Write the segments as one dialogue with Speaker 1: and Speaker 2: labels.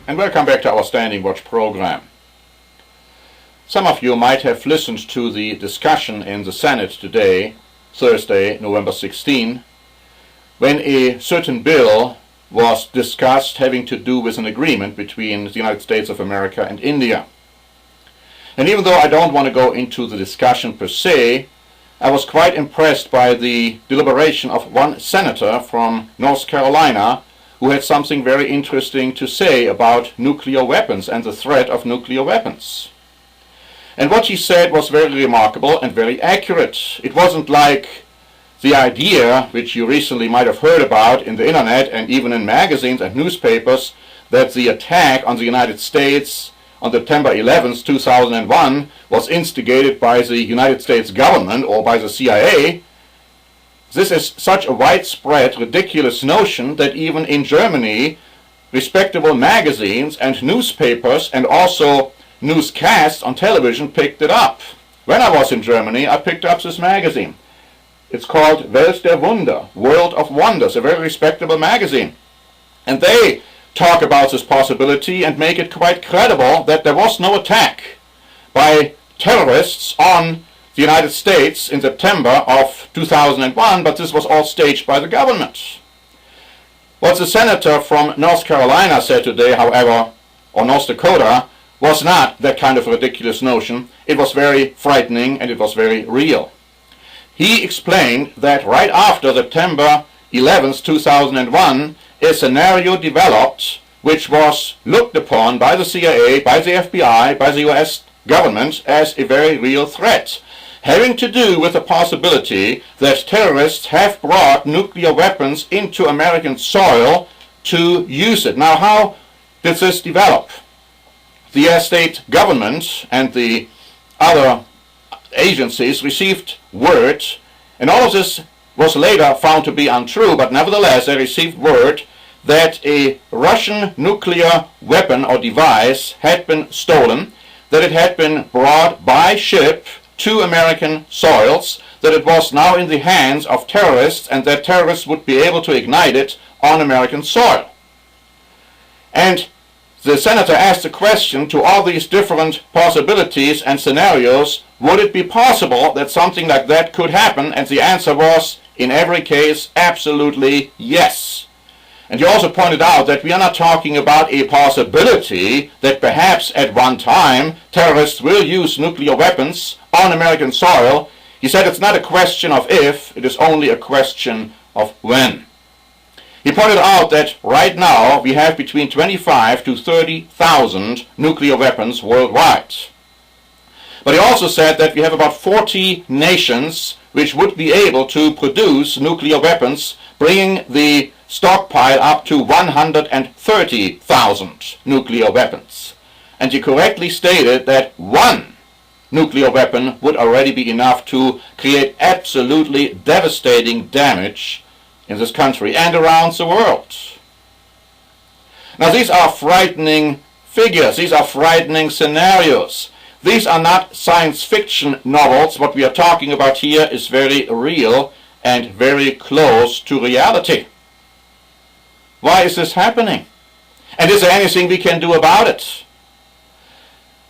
Speaker 1: and welcome back to our Standing Watch program. Some of you might have listened to the discussion in the Senate today, Thursday, November 16, when a certain bill was discussed having to do with an agreement between the United States of America and India. And even though I don't want to go into the discussion per se, I was quite impressed by the deliberation of one senator from North Carolina who had something very interesting to say about nuclear weapons and the threat of nuclear weapons. And what he said was very remarkable and very accurate. It wasn't like the idea, which you recently might have heard about in the internet and even in magazines and newspapers, that the attack on the United States on September 11th, 2001 was instigated by the United States government or by the CIA. This is such a widespread, ridiculous notion that even in Germany, respectable magazines and newspapers and also newscasts on television picked it up. When I was in Germany, I picked up this magazine. It's called Welt der Wunder, World of Wonders, a very respectable magazine. And they talk about this possibility and make it quite credible that there was no attack by terrorists on the United States in September of 2001, but this was all staged by the government. What the senator from North Carolina said today, however, or North Dakota, was not that kind of ridiculous notion. It was very frightening and it was very real. He explained that right after September 11th, 2001, a scenario developed which was looked upon by the CIA, by the FBI, by the US government as a very real threat, having to do with the possibility that terrorists have brought nuclear weapons into American soil to use it. Now, how did this develop? The US state government and the other agencies received word, and all of this was later found to be untrue, but nevertheless they received word that a Russian nuclear weapon or device had been stolen, that it had been brought by ship to American soils, that it was now in the hands of terrorists, and that terrorists would be able to ignite it on American soil. And the senator asked the question to all these different possibilities and scenarios, would it be possible that something like that could happen? And the answer was, in every case, absolutely yes. And he also pointed out that we are not talking about a possibility that perhaps at one time terrorists will use nuclear weapons on American soil. He said it's not a question of if, it is only a question of when. He pointed out that right now we have between 25 to 30,000 nuclear weapons worldwide. But he also said that we have about 40 nations which would be able to produce nuclear weapons, bringing the stockpile up to 130,000 nuclear weapons. And he correctly stated that one nuclear weapon would already be enough to create absolutely devastating damage in this country and around the world. Now, these are frightening figures, these are frightening scenarios. These are not science fiction novels. What we are talking about here is very real and very close to reality. Why is this happening? And is there anything we can do about it?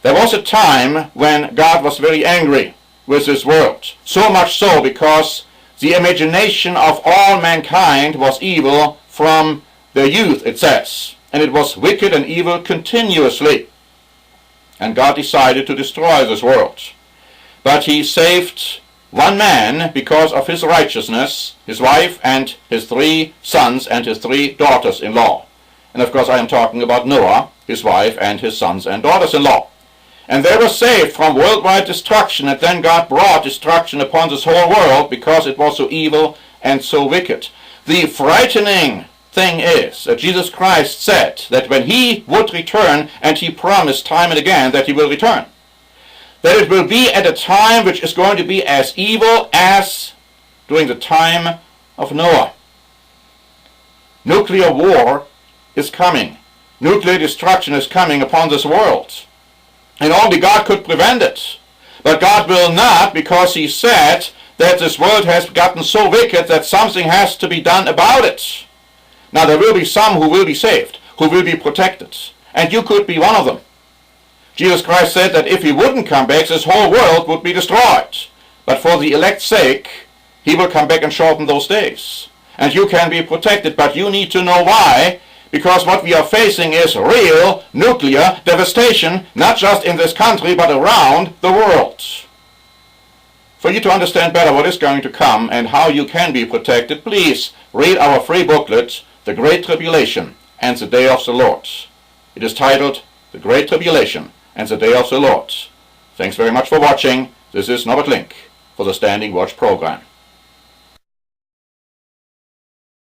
Speaker 1: There was a time when God was very angry with this world. So much so because the imagination of all mankind was evil from their youth, it says. And it was wicked and evil continuously. And God decided to destroy this world. But he saved one man because of his righteousness, his wife and his 3 sons and his 3 daughters-in-law. And of course I am talking about Noah, his wife and his sons and daughters-in-law. And they were saved from worldwide destruction, and then God brought destruction upon this whole world because it was so evil and so wicked. The frightening thing is that Jesus Christ said that when he would return, and he promised time and again that he will return, that it will be at a time which is going to be as evil as during the time of Noah. Nuclear war is coming. Nuclear destruction is coming upon this world. And only God could prevent it. But God will not, because he said that this world has gotten so wicked that something has to be done about it. Now there will be some who will be saved, who will be protected. and you could be one of them. Jesus Christ said that if he wouldn't come back, this whole world would be destroyed. But for the elect's sake, he will come back and shorten those days. And you can be protected, but you need to know why. Because what we are facing is real nuclear devastation, not just in this country, but around the world. For you to understand better what is going to come and how you can be protected, please read our free booklet, The Great Tribulation and the Day of the Lord. It is titled, The Great Tribulation and the Day of the Lord. Thanks very much for watching. This is Norbert Link for the Standing Watch program.